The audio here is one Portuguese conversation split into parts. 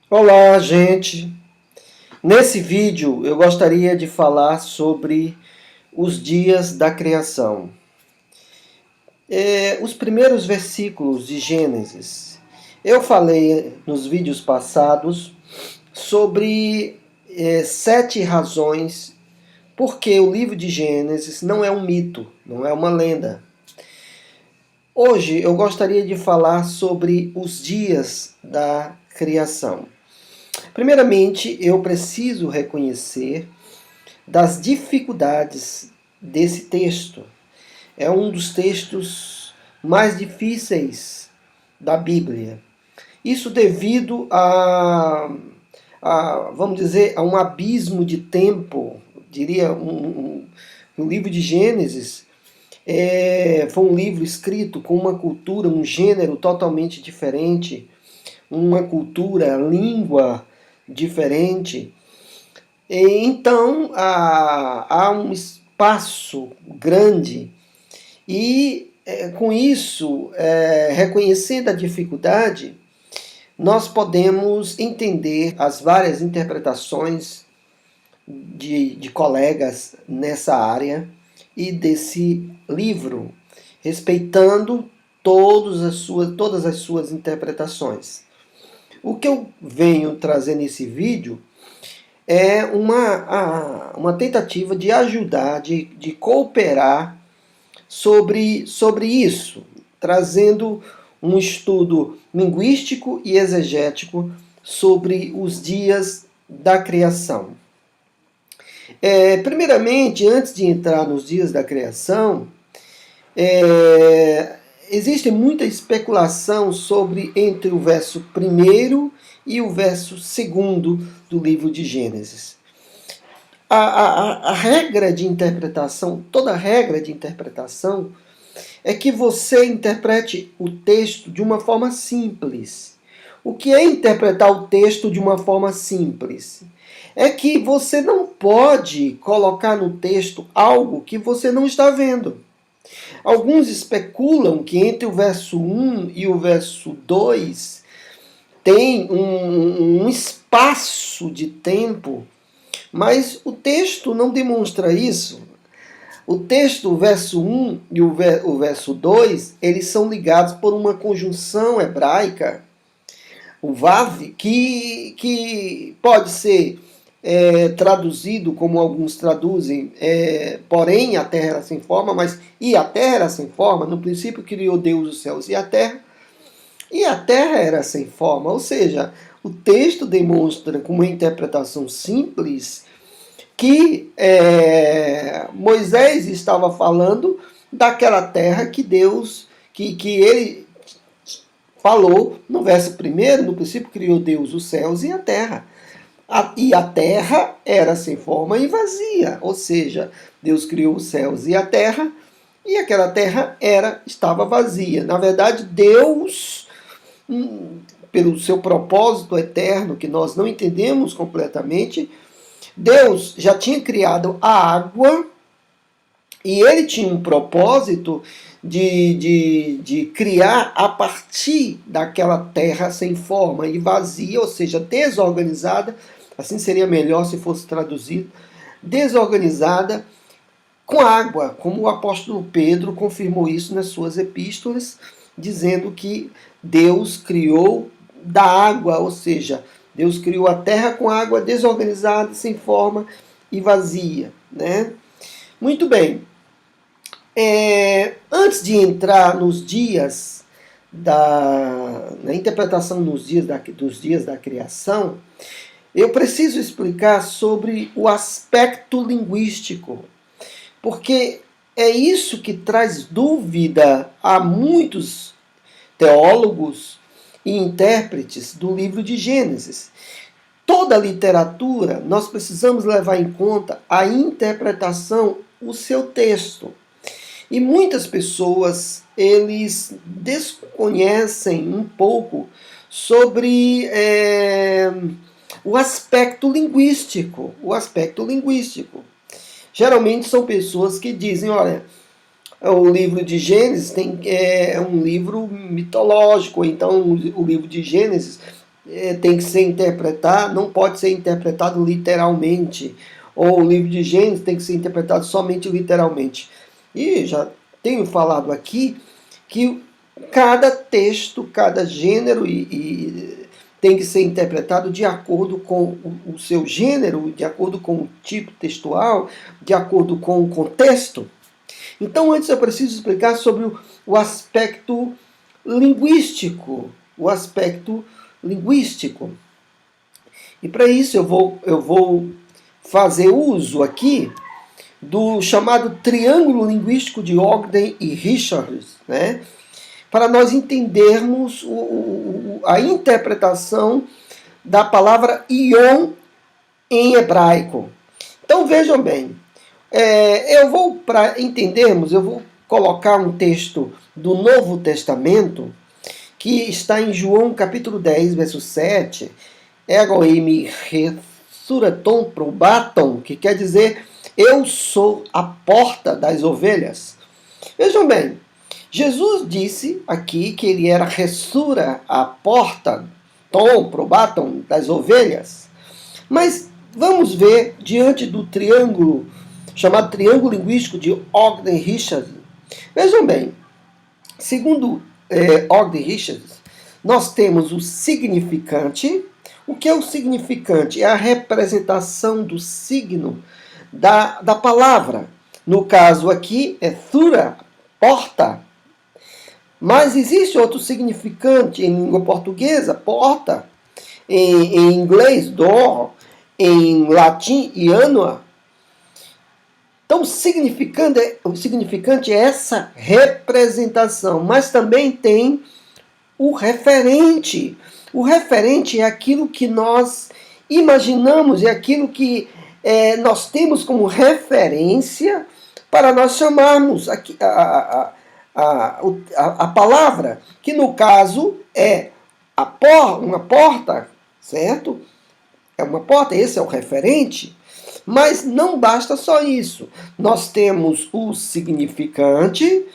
Olá, gente! Nesse vídeo eu gostaria de falar sobre os dias da criação. Os primeiros versículos de Gênesis. Eu falei nos vídeos passados sobre 7 razões porque o livro de Gênesis não é um mito, não é uma lenda. Hoje eu gostaria de falar sobre os dias da criação. Primeiramente, eu preciso reconhecer das dificuldades desse texto. É um dos textos mais difíceis da Bíblia. Isso devido vamos dizer, a um abismo de tempo, diria, o livro de Gênesis foi um livro escrito com uma cultura, um gênero totalmente diferente, uma cultura, língua diferente. Então há um espaço grande e com isso, reconhecendo a dificuldade, nós podemos entender as várias interpretações de colegas nessa área e desse livro, respeitando todas as suas interpretações. O que eu venho trazer nesse vídeo é uma tentativa de ajudar, de cooperar sobre isso, trazendo um estudo linguístico e exegético sobre os dias da criação. Primeiramente, antes de entrar nos dias da criação, existe muita especulação sobre entre o verso 1º e o verso 2º do livro de Gênesis. A regra de interpretação, toda regra de interpretação, é que você interprete o texto de uma forma simples. O que é interpretar o texto de uma forma simples? É que você não pode colocar no texto algo que você não está vendo. Alguns especulam que entre o verso 1 e o verso 2 tem um espaço de tempo, mas o texto não demonstra isso. O texto, o verso 1 e o verso 2, eles são ligados por uma conjunção hebraica, o vav, que pode ser traduzido como alguns traduzem, porém a terra era sem forma, mas e a terra era sem forma, no princípio criou Deus os céus e a terra era sem forma, ou seja, o texto demonstra com uma interpretação simples que Moisés estava falando daquela terra que Deus, que ele falou no verso 1º, no princípio criou Deus os céus e a terra. E a terra era sem forma e vazia, ou seja, Deus criou os céus e a terra, e aquela terra estava vazia. Na verdade, Deus, pelo seu propósito eterno, que nós não entendemos completamente, Deus já tinha criado a água e ele tinha um propósito de criar a partir daquela terra sem forma e vazia, ou seja, desorganizada, assim seria melhor se fosse traduzido, desorganizada com água, como o apóstolo Pedro confirmou isso nas suas epístolas, dizendo que Deus criou da água, ou seja, Deus criou a terra com água desorganizada, sem forma e vazia, né? Muito bem. Antes de entrar nos dias na interpretação dos dias da criação, eu preciso explicar sobre o aspecto linguístico, porque é isso que traz dúvida a muitos teólogos e intérpretes do livro de Gênesis. Toda literatura, nós precisamos levar em conta a interpretação, o seu texto. E muitas pessoas, eles desconhecem um pouco sobre o aspecto linguístico. O aspecto linguístico. Geralmente são pessoas que dizem, olha, o livro de Gênesis é um livro mitológico, então o livro de Gênesis tem que ser interpretado, não pode ser interpretado literalmente, ou o livro de Gênesis tem que ser interpretado somente literalmente. E já tenho falado aqui que cada texto, cada gênero tem que ser interpretado de acordo com o seu gênero, de acordo com o tipo textual, de acordo com o contexto. Então, antes eu preciso explicar sobre o aspecto linguístico. O aspecto linguístico. E para isso eu vou fazer uso aqui do chamado triângulo linguístico de Ogden e Richards, né? Para nós entendermos a interpretação da palavra ion em hebraico. Então vejam bem, para entendermos, eu vou colocar um texto do Novo Testamento que está em João capítulo 10, verso 7, Egoimi resuraton probaton, que quer dizer, eu sou a porta das ovelhas. Vejam bem, Jesus disse aqui que ele era ressura, a porta, tom, probaton, das ovelhas. Mas vamos ver, diante do triângulo, chamado triângulo linguístico de Ogden Richards. Vejam bem, segundo Ogden Richards, nós temos o significante. O que é o significante? É a representação do signo da palavra. No caso aqui é thura, porta. Mas existe outro significante em língua portuguesa, porta. Em inglês, door. Em latim, ianua. Então, o significante é essa representação, mas também tem o referente. O referente é aquilo que nós imaginamos, é aquilo que nós temos como referência para nós chamarmos a palavra, que no caso é uma porta, certo? É uma porta, esse é o referente. Mas não basta só isso. Nós temos o significante,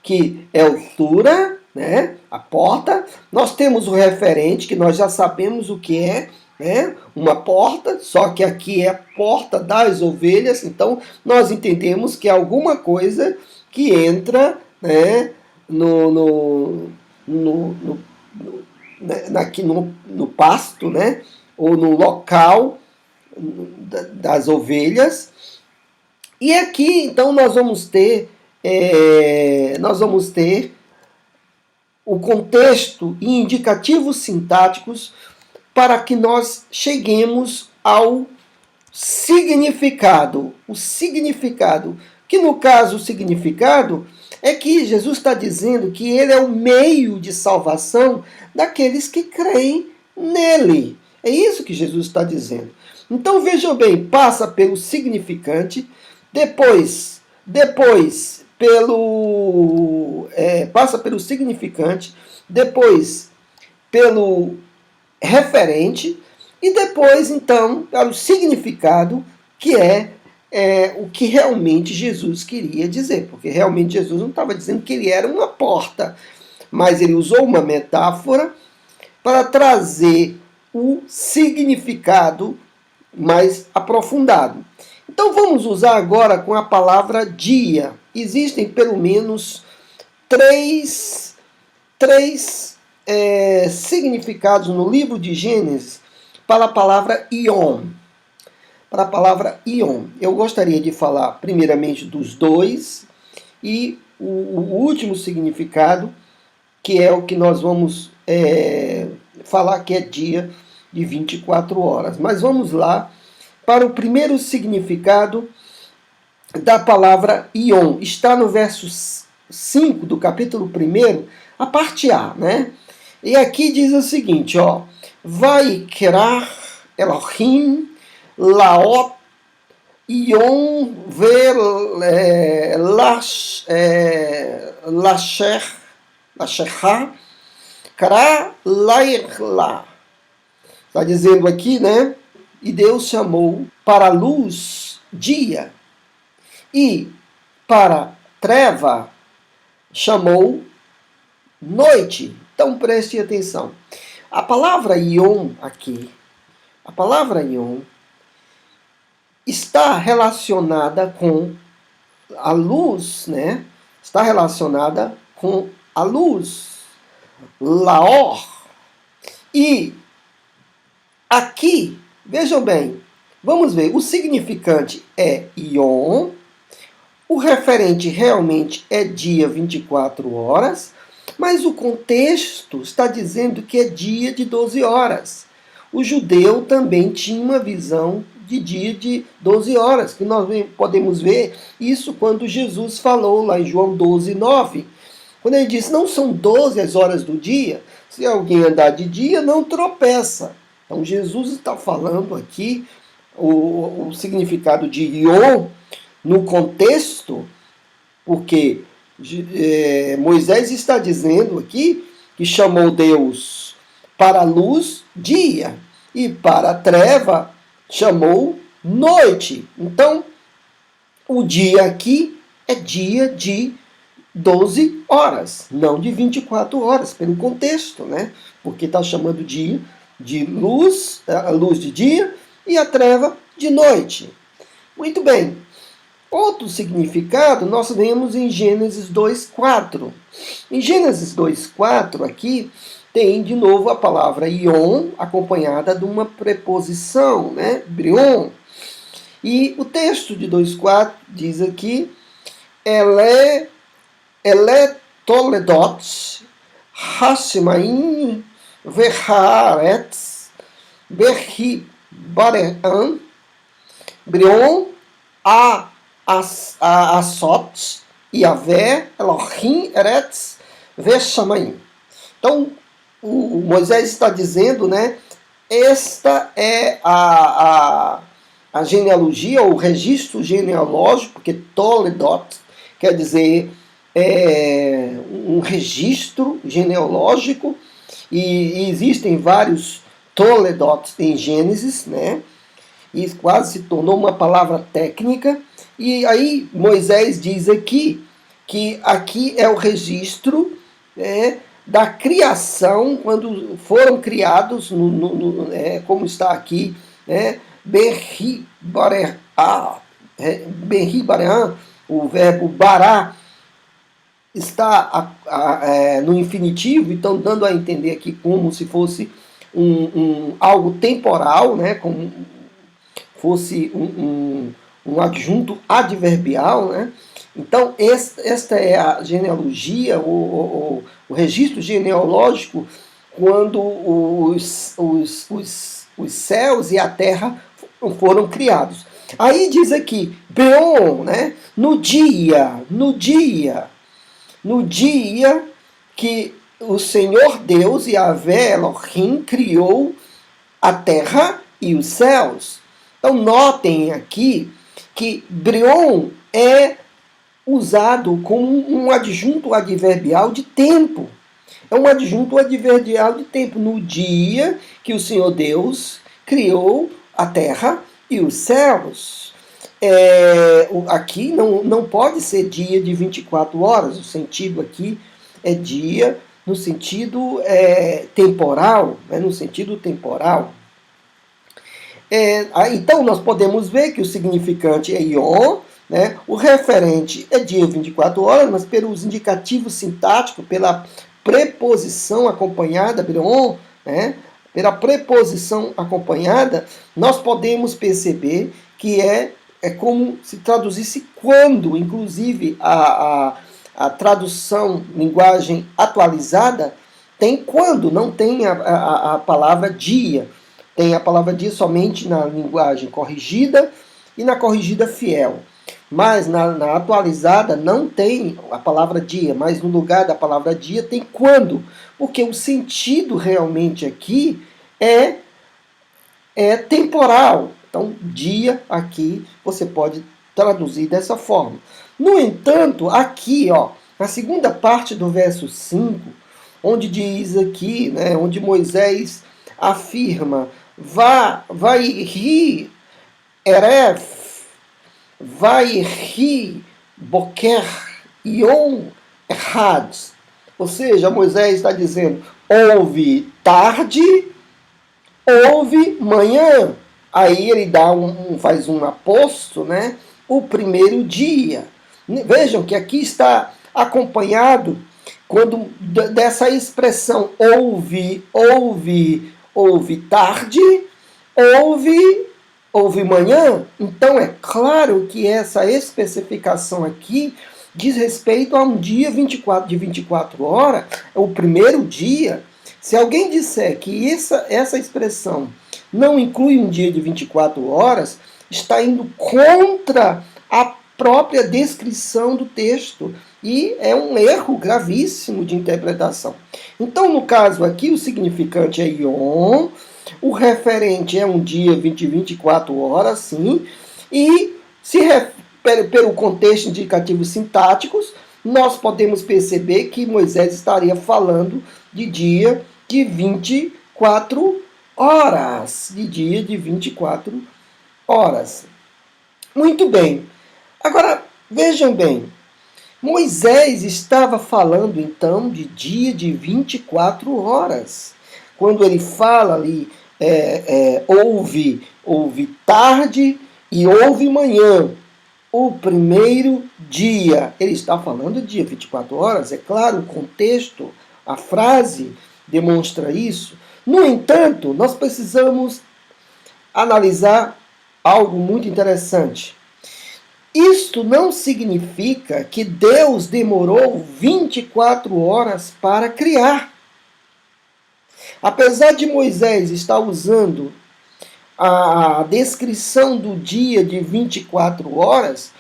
que é o thura, né? A porta. Nós temos o referente, que nós já sabemos o que é, né? Uma porta, só que aqui é a porta das ovelhas. Então, nós entendemos que é alguma coisa que entra, né? Aqui no pasto, né? Ou no local das ovelhas. E aqui, então, nós vamos ter o contexto e indicativos sintáticos para que nós cheguemos ao significado. O significado, que no caso o significado é que Jesus está dizendo que ele é o meio de salvação daqueles que creem nele. É isso que Jesus está dizendo. Então vejam bem, passa pelo significante, depois passa pelo significante, depois pelo referente e depois então para o significado, que é o que realmente Jesus queria dizer, porque realmente Jesus não estava dizendo que ele era uma porta, mas ele usou uma metáfora para trazer o significado mais aprofundado. Então vamos usar agora com a palavra dia. Existem pelo menos três significados no livro de Gênesis para a palavra ion. Para a palavra ion. Eu gostaria de falar primeiramente dos dois e o último significado, que é o que nós vamos falar que é dia de 24 horas. Mas vamos lá para o primeiro significado da palavra ion. Está no verso 5 do capítulo 1, a parte A, né? E aqui diz o seguinte, ó: Vaikrar Elohim Laot Ion Lasherha Kra Lairla. Está dizendo aqui, né? E Deus chamou para a luz dia, e para treva chamou noite. Então preste atenção. A palavra Yom aqui, a palavra Yom, está relacionada com a luz, né? Está relacionada com a luz, Laor. E aqui, vejam bem, vamos ver, o significante é Yom, o referente realmente é dia 24 horas, mas o contexto está dizendo que é dia de 12 horas. O judeu também tinha uma visão de dia de 12 horas, que nós podemos ver isso quando Jesus falou lá em João 12, 9. Quando ele disse, não são 12 as horas do dia, se alguém andar de dia, não tropeça. Então Jesus está falando aqui o significado de Yom no contexto, porque Moisés está dizendo aqui que chamou Deus para a luz dia e para a treva chamou noite. Então, o dia aqui é dia de 12 horas, não de 24 horas, pelo contexto, né? Porque está chamando dia de luz, a luz de dia, e a treva de noite. Muito bem. Outro significado nós vemos em Gênesis 2:4. Em Gênesis 2:4 aqui tem de novo a palavra Yom, acompanhada de uma preposição, né? Brion. E o texto de 2:4 diz aqui, Ele toledot hashmaim veharetz berhi barean Brion a Asot, Yahvé, Elohim, Eretz, Veshamayim. Então, o Moisés está dizendo, né? Esta é a genealogia, o registro genealógico, porque Toledot quer dizer um registro genealógico, e existem vários Toledot em Gênesis, né? E quase se tornou uma palavra técnica. E aí Moisés diz aqui que aqui é o registro da criação, quando foram criados, como está aqui, Berri Bareá, o verbo bará, está no infinitivo, então dando a entender aqui como se fosse algo temporal, né, como fosse um adjunto adverbial, né? Então, esta é a genealogia, o registro genealógico, quando os céus e a terra foram criados. Aí diz aqui, Beon, né? No dia que o Senhor Deus, Yahvé Elohim, criou a terra e os céus. Então, notem aqui que Brion é usado como um adjunto adverbial de tempo. É um adjunto adverbial de tempo. No dia que o Senhor Deus criou a terra e os céus. Aqui não pode ser dia de 24 horas. O sentido aqui é dia no sentido temporal. No sentido temporal. Então, nós podemos ver que o significante é Yom, né? O referente é dia 24 horas, mas pelos indicativos sintáticos, pela preposição acompanhada, Brion, né? Pela preposição acompanhada, nós podemos perceber que é como se traduzisse quando, inclusive a tradução linguagem atualizada tem quando, não tem a palavra dia. Tem a palavra dia somente na linguagem corrigida e na corrigida fiel. Mas na atualizada não tem a palavra dia, mas no lugar da palavra dia tem quando. Porque o sentido realmente aqui é temporal. Então, dia aqui você pode traduzir dessa forma. No entanto, aqui, na segunda parte do verso 5, onde diz aqui, né, onde Moisés afirma vai ri eref, vai ri boker yom erhad. Ou seja, Moisés está dizendo, houve tarde, houve manhã. Aí ele faz um aposto, né? O primeiro dia. Vejam que aqui está acompanhado dessa expressão houve tarde, houve manhã. Então é claro que essa especificação aqui diz respeito a um dia de 24 horas, o primeiro dia. Se alguém disser que essa expressão não inclui um dia de 24 horas, está indo contra a própria descrição do texto. E é um erro gravíssimo de interpretação. Então, no caso aqui, o significante é Yom, o referente é um dia de 24 horas, sim, e pelo contexto indicativo sintáticos, nós podemos perceber que Moisés estaria falando de dia de 24 horas. De dia de 24 horas. Muito bem. Agora, vejam bem. Moisés estava falando, então, de dia de 24 horas. Quando ele fala ali, houve tarde e houve manhã. O primeiro dia, ele está falando de dia 24 horas, é claro, o contexto, a frase demonstra isso. No entanto, nós precisamos analisar algo muito interessante. Isto não significa que Deus demorou 24 horas para criar. Apesar de Moisés estar usando a descrição do dia de 24 horas,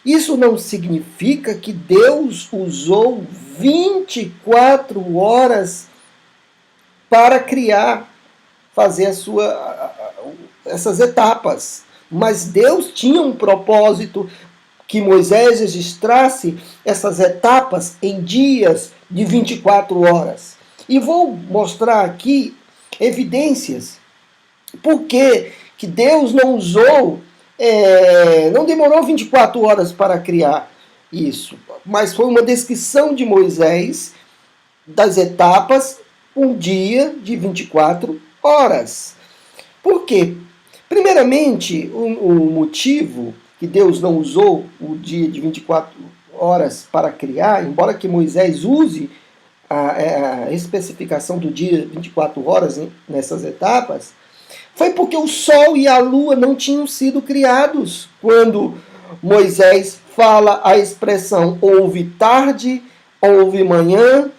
isso não significa que Deus usou 24 horas para criar, fazer essas etapas. Mas Deus tinha um propósito que Moisés registrasse essas etapas em dias de 24 horas. E vou mostrar aqui evidências por que Deus não não demorou 24 horas para criar isso, mas foi uma descrição de Moisés das etapas, um dia de 24 horas. Por quê? Primeiramente, o motivo que Deus não usou o dia de 24 horas para criar, embora que Moisés use a especificação do dia 24 horas nessas etapas, foi porque o sol e a lua não tinham sido criados quando Moisés fala a expressão houve tarde, houve manhã,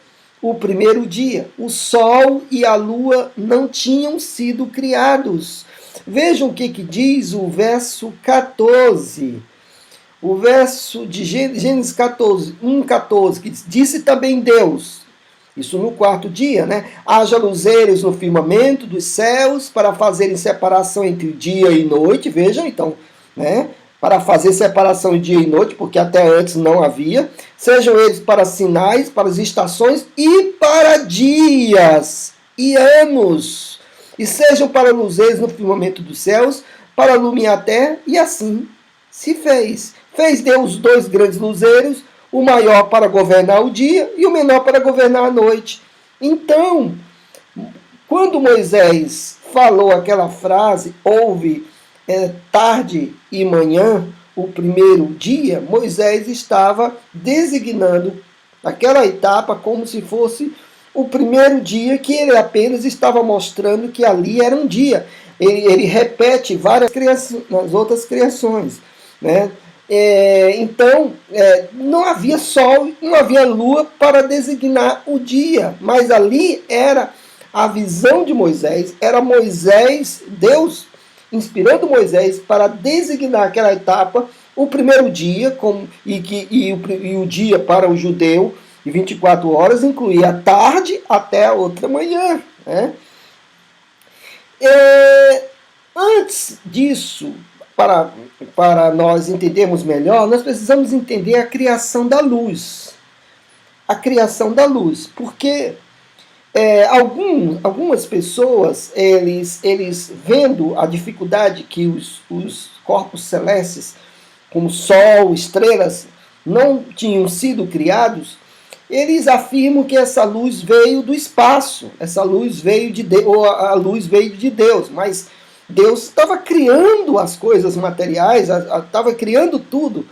o primeiro dia. O sol e a lua não tinham sido criados. Vejam o que diz o verso 14. O verso de Gênesis 14, 1:14, que diz, disse também Deus, isso no quarto dia, né? Haja luzeiros no firmamento dos céus para fazerem separação entre dia e noite. Vejam, então, né? Para fazer separação de dia e noite, porque até antes não havia. Sejam eles para sinais, para as estações e para dias e anos. E sejam para luzeiros no firmamento dos céus, para iluminar a terra, e assim se fez. Fez Deus 2 grandes luzeiros, o maior para governar o dia e o menor para governar a noite. Então, quando Moisés falou aquela frase, houve tarde e manhã, o primeiro dia, Moisés estava designando aquela etapa como se fosse o primeiro dia, que ele apenas estava mostrando que ali era um dia. Ele repete várias nas outras criações, né? Então, não havia sol, não havia lua para designar o dia, mas ali era a visão de Moisés, era Moisés, Deus inspirando Moisés para designar aquela etapa, o primeiro dia, e o dia para o judeu, de 24 horas, incluía a tarde até a outra manhã. Né? Antes disso, para nós entendermos melhor, nós precisamos entender a criação da luz. A criação da luz. Porque algumas pessoas, eles vendo a dificuldade que os corpos celestes, como Sol, estrelas, não tinham sido criados, eles afirmam que essa luz veio do espaço, essa luz veio de Deus, ou a luz veio de Deus, mas Deus estava criando as coisas materiais, estava criando tudo.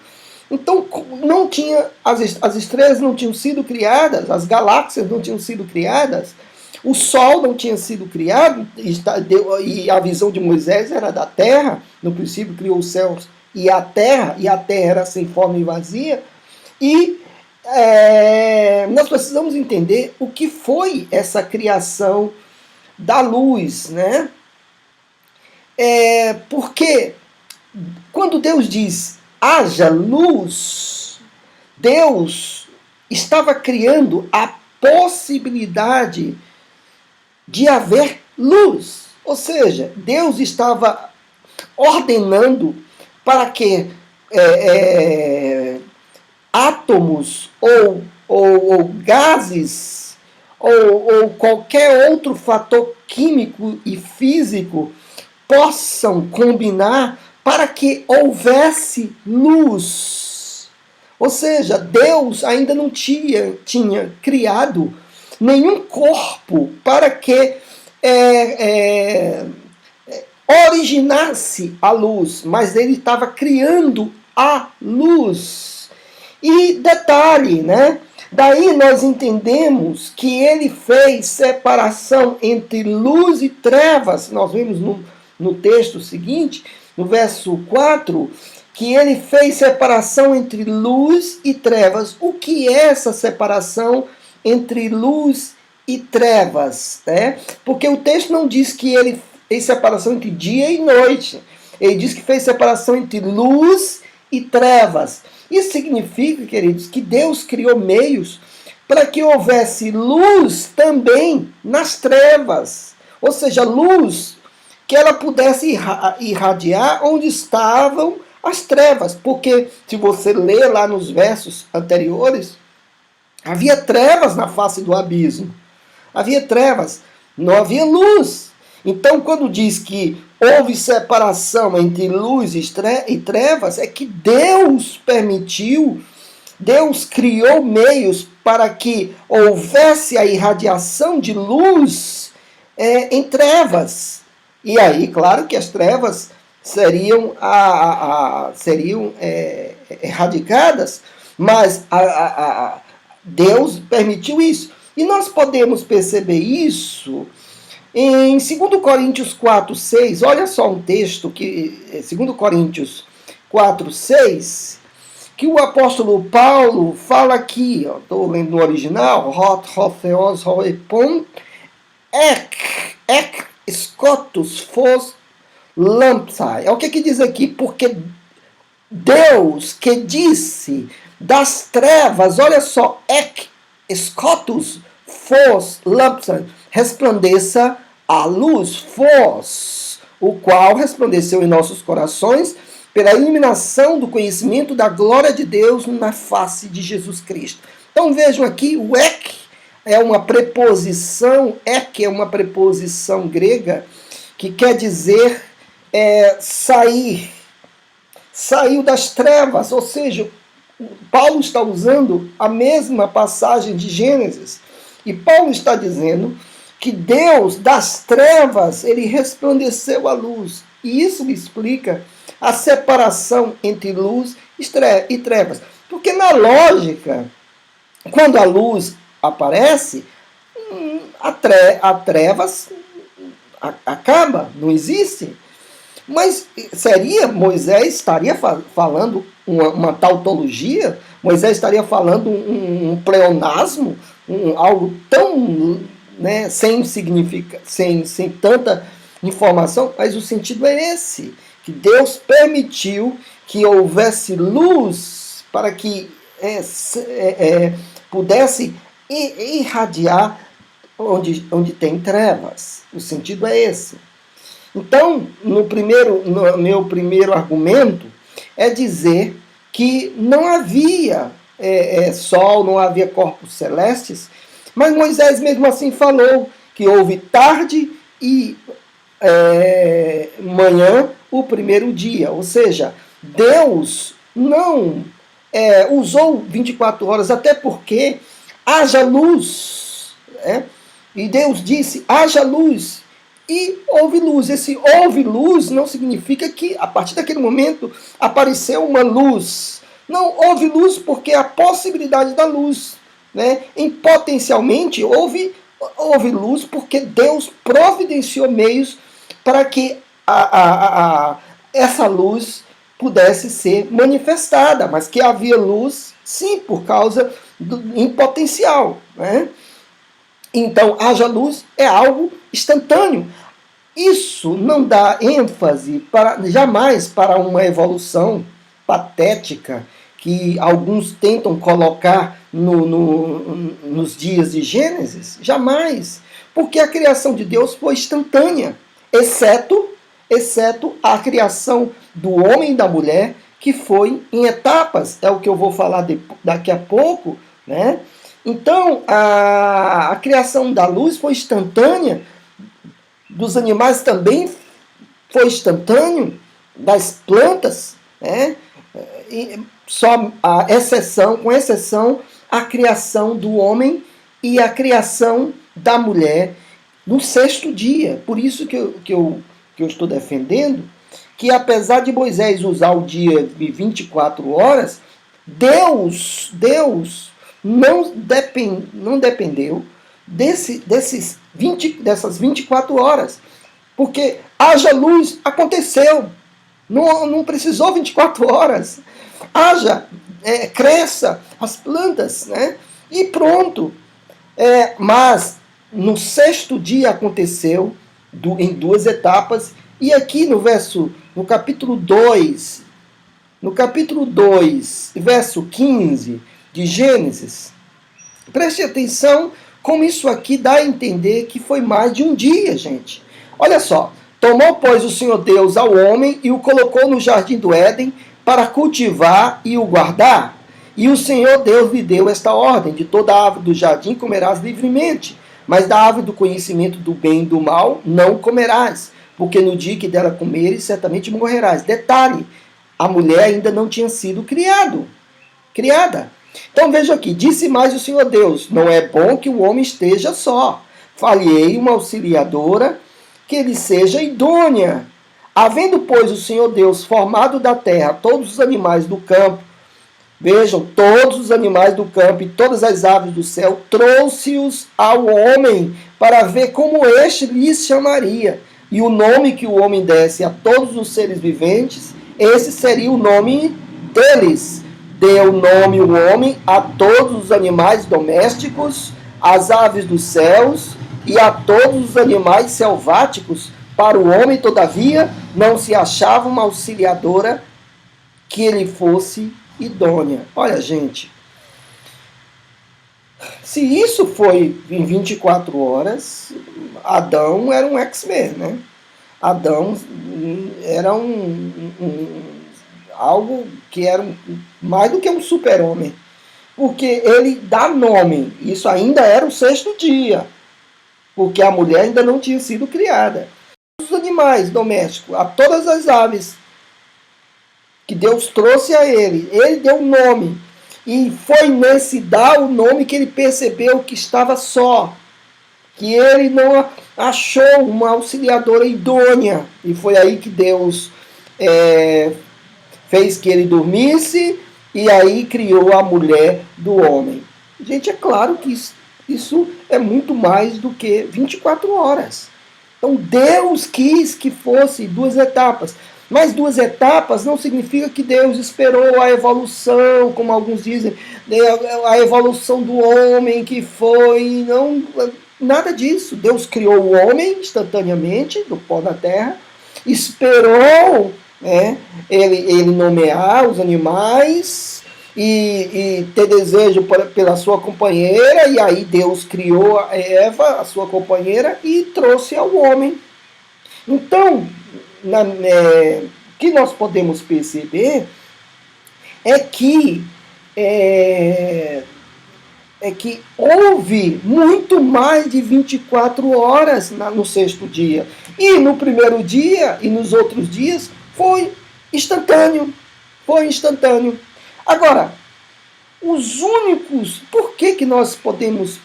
Então não tinha, as estrelas não tinham sido criadas, as galáxias não tinham sido criadas, o Sol não tinha sido criado, e a visão de Moisés era da terra. No princípio criou os céus e a terra era sem forma e vazia. E nós precisamos entender o que foi essa criação da luz, né? Porque quando Deus diz haja luz, Deus estava criando a possibilidade de haver luz. Ou seja, Deus estava ordenando para que átomos ou gases ou qualquer outro fator químico e físico possam combinar para que houvesse luz. Ou seja, Deus ainda não tinha criado nenhum corpo para que originasse a luz, mas ele estava criando a luz. E detalhe, né? Daí nós entendemos que ele fez separação entre luz e trevas. Nós vemos no texto seguinte, no verso 4, que ele fez separação entre luz e trevas. O que é essa separação entre luz e trevas? Porque o texto não diz que ele fez separação entre dia e noite. Ele diz que fez separação entre luz e trevas. Isso significa, queridos, que Deus criou meios para que houvesse luz também nas trevas. Ou seja, luz que ela pudesse irradiar onde estavam as trevas. Porque se você ler lá nos versos anteriores, havia trevas na face do abismo. Havia trevas, não havia luz. Então, quando diz que houve separação entre luz e trevas, é que Deus permitiu, Deus criou meios para que houvesse a irradiação de luz em trevas. E aí, claro que as trevas seriam erradicadas, mas Deus permitiu isso. E nós podemos perceber isso em 2 Coríntios 4, 6, olha só um texto, que 2 Coríntios 4, 6, que o apóstolo Paulo fala aqui, estou lendo no original, Theos hoepon, ek scotus fos lampsai. É o que diz aqui? Porque Deus que disse das trevas, olha só, ek scotus fos lampsai, resplandeça a luz, fos, o qual resplandeceu em nossos corações pela iluminação do conhecimento da glória de Deus na face de Jesus Cristo. Então vejam aqui, o ek é uma preposição, ek é uma preposição grega que quer dizer sair, saiu das trevas, ou seja, Paulo está usando a mesma passagem de Gênesis, e Paulo está dizendo que Deus das trevas, ele resplandeceu a luz. E isso me explica a separação entre luz e trevas. Porque na lógica, quando a luz aparece, a trevas acaba, não existe. Mas Moisés estaria falando uma tautologia? Moisés estaria falando um pleonasmo? Algo tão sem significado, sem tanta informação? Mas o sentido é esse, que Deus permitiu que houvesse luz para que pudesse irradiar onde tem trevas. O sentido é esse. Então, no meu primeiro argumento é dizer que não havia sol, não havia corpos celestes, mas Moisés mesmo assim falou que houve tarde e manhã o primeiro dia. Ou seja, Deus não usou 24 horas, até porque haja luz, né? E Deus disse, haja luz, e houve luz. Esse houve luz não significa que a partir daquele momento apareceu uma luz. Não, houve luz porque a possibilidade da luz, né? E potencialmente houve luz porque Deus providenciou meios para que essa luz pudesse ser manifestada, mas que havia luz, sim, por causa em potencial, né? Então, haja luz é algo instantâneo. Isso não dá ênfase jamais para uma evolução patética que alguns tentam colocar nos dias de Gênesis. Jamais. Porque a criação de Deus foi instantânea, exceto a criação do homem e da mulher, que foi em etapas. É o que eu vou falar daqui a pouco, né? Então, a criação da luz foi instantânea, dos animais também foi instantâneo, das plantas, né? Só com exceção a criação do homem e a criação da mulher no sexto dia. Por isso que eu estou defendendo que, apesar de Moisés usar o dia de 24 horas, Deus não dependeu dessas 24 horas. Porque haja luz, aconteceu. Não precisou 24 horas. Cresça as plantas, né? E pronto. Mas no sexto dia aconteceu em duas etapas. E aqui no capítulo 2, verso 15 de Gênesis, preste atenção como isso aqui dá a entender que foi mais de um dia, gente. Olha só. Tomou, pois, o Senhor Deus ao homem e o colocou no jardim do Éden para cultivar e o guardar. E o Senhor Deus lhe deu esta ordem: de toda a árvore do jardim comerás livremente, mas da árvore do conhecimento do bem e do mal não comerás, porque no dia que dela comeres, certamente morrerás. Detalhe, a mulher ainda não tinha sido criada. Então veja aqui, disse mais o Senhor Deus: não é bom que o homem esteja só. Falei uma auxiliadora que ele seja idônea. Havendo, pois, o Senhor Deus formado da terra todos os animais do campo, vejam, todos os animais do campo e todas as aves do céu, trouxe-os ao homem para ver como este lhes chamaria. E o nome que o homem desse a todos os seres viventes, esse seria o nome deles. Deu nome o homem a todos os animais domésticos, às aves dos céus e a todos os animais selváticos. Para o homem, todavia, não se achava uma auxiliadora que ele fosse idônea. Olha, gente, se isso foi em 24 horas, Adão era um X-Men, né? Adão era algo que era mais do que um super-homem, porque ele dá nome. Isso ainda era o sexto dia, porque a mulher ainda não tinha sido criada. Os animais domésticos, a todas as aves que Deus trouxe a ele deu nome. E foi nesse dar o nome que ele percebeu que estava só, que ele não achou uma auxiliadora idônea. E foi aí que Deus fez que ele dormisse e aí criou a mulher do homem. Gente, é claro que isso é muito mais do que 24 horas. Então Deus quis que fosse duas etapas. Mas duas etapas não significa que Deus esperou a evolução, como alguns dizem, a evolução do homem que foi. Não, nada disso. Deus criou o homem instantaneamente, do pó da terra, esperou ele nomear os animais e ter desejo pela sua companheira, e aí Deus criou a Eva, a sua companheira, e trouxe ao homem. Então, o que nós podemos perceber é que houve muito mais de 24 horas no sexto dia. E no primeiro dia e nos outros dias foi instantâneo. Agora, Os únicos. Por que, que nós podemos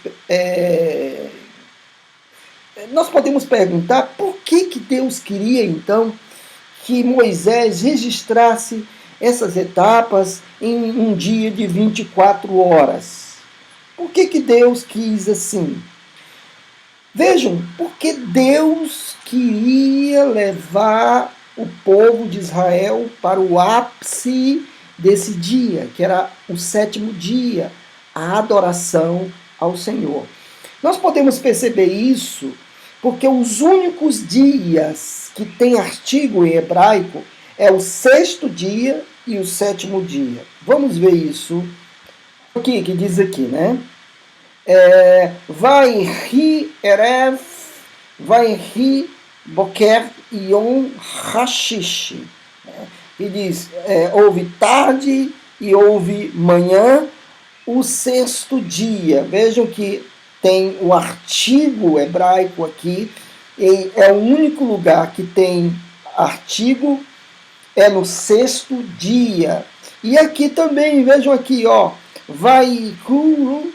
perguntar por que, que Deus queria, então, que Moisés registrasse essas etapas em um dia de 24 horas? Por que, que Deus quis assim? Vejam, porque Deus queria levar o povo de Israel para o ápice desse dia, que era o sétimo dia, a adoração ao Senhor. Nós podemos perceber isso porque os únicos dias que tem artigo em hebraico é o sexto dia e o sétimo dia. Vamos ver isso aqui, que diz aqui, né? Vai Erev, vai Boker Yom Hashish. E diz, houve tarde e houve manhã, o sexto dia. Vejam que tem o artigo hebraico aqui, e é o único lugar que tem artigo, é no sexto dia. E aqui também, vejam aqui, ó, vai Kuru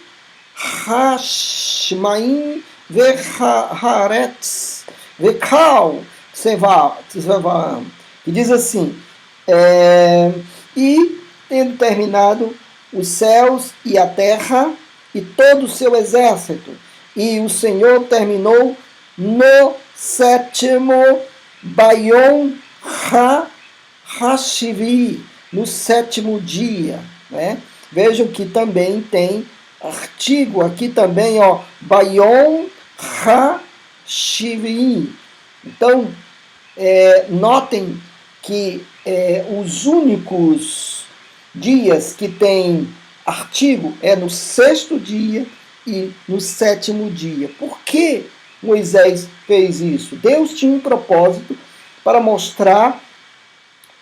Hashmaim Veharetz Vekal Sevaam, que diz assim, e tendo terminado os céus e a terra e todo o seu exército, e o Senhor terminou no sétimo Bayom HaShivi, no sétimo dia, né? Vejam que também tem artigo aqui também, ó, Bayom HaShivi. Então, notem que os únicos dias que tem artigo é no sexto dia e no sétimo dia. Por que Moisés fez isso? Deus tinha um propósito para mostrar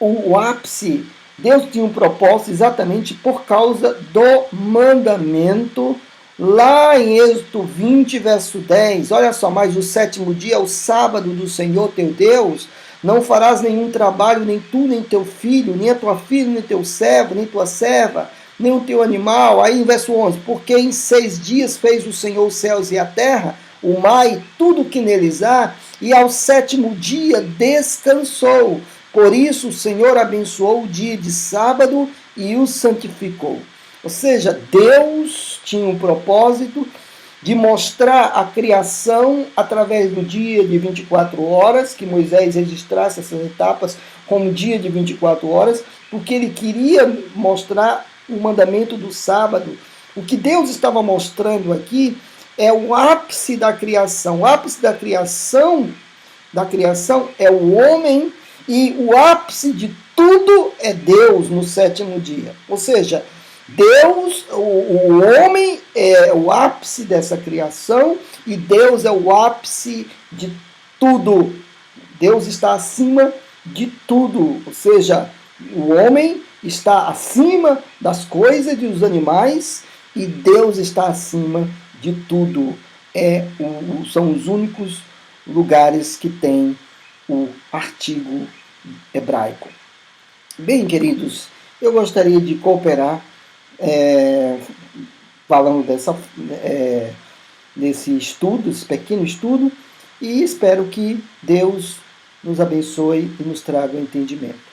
o ápice. Deus tinha um propósito exatamente por causa do mandamento lá em Êxodo 20, verso 10. Olha só, mas o sétimo dia é o sábado do Senhor teu Deus. Não farás nenhum trabalho, nem tu, nem teu filho, nem a tua filha, nem teu servo, nem tua serva, nem o teu animal. Aí em verso 11, porque em 6 dias fez o Senhor os céus e a terra, o mar e tudo que neles há, e ao sétimo dia descansou. Por isso o Senhor abençoou o dia de sábado e o santificou. Ou seja, Deus tinha um propósito de mostrar a criação através do dia de 24 horas, que Moisés registrasse essas etapas como dia de 24 horas, porque ele queria mostrar o mandamento do sábado. O que Deus estava mostrando aqui é o ápice da criação. O ápice da criação é o homem, e o ápice de tudo é Deus no sétimo dia. Ou seja, Deus, o homem é o ápice dessa criação e Deus é o ápice de tudo. Deus está acima de tudo. Ou seja, o homem está acima das coisas e dos animais e Deus está acima de tudo. São os únicos lugares que tem o artigo hebraico. Bem, queridos, eu gostaria de cooperar falando desse estudo, esse pequeno estudo, e espero que Deus nos abençoe e nos traga o entendimento.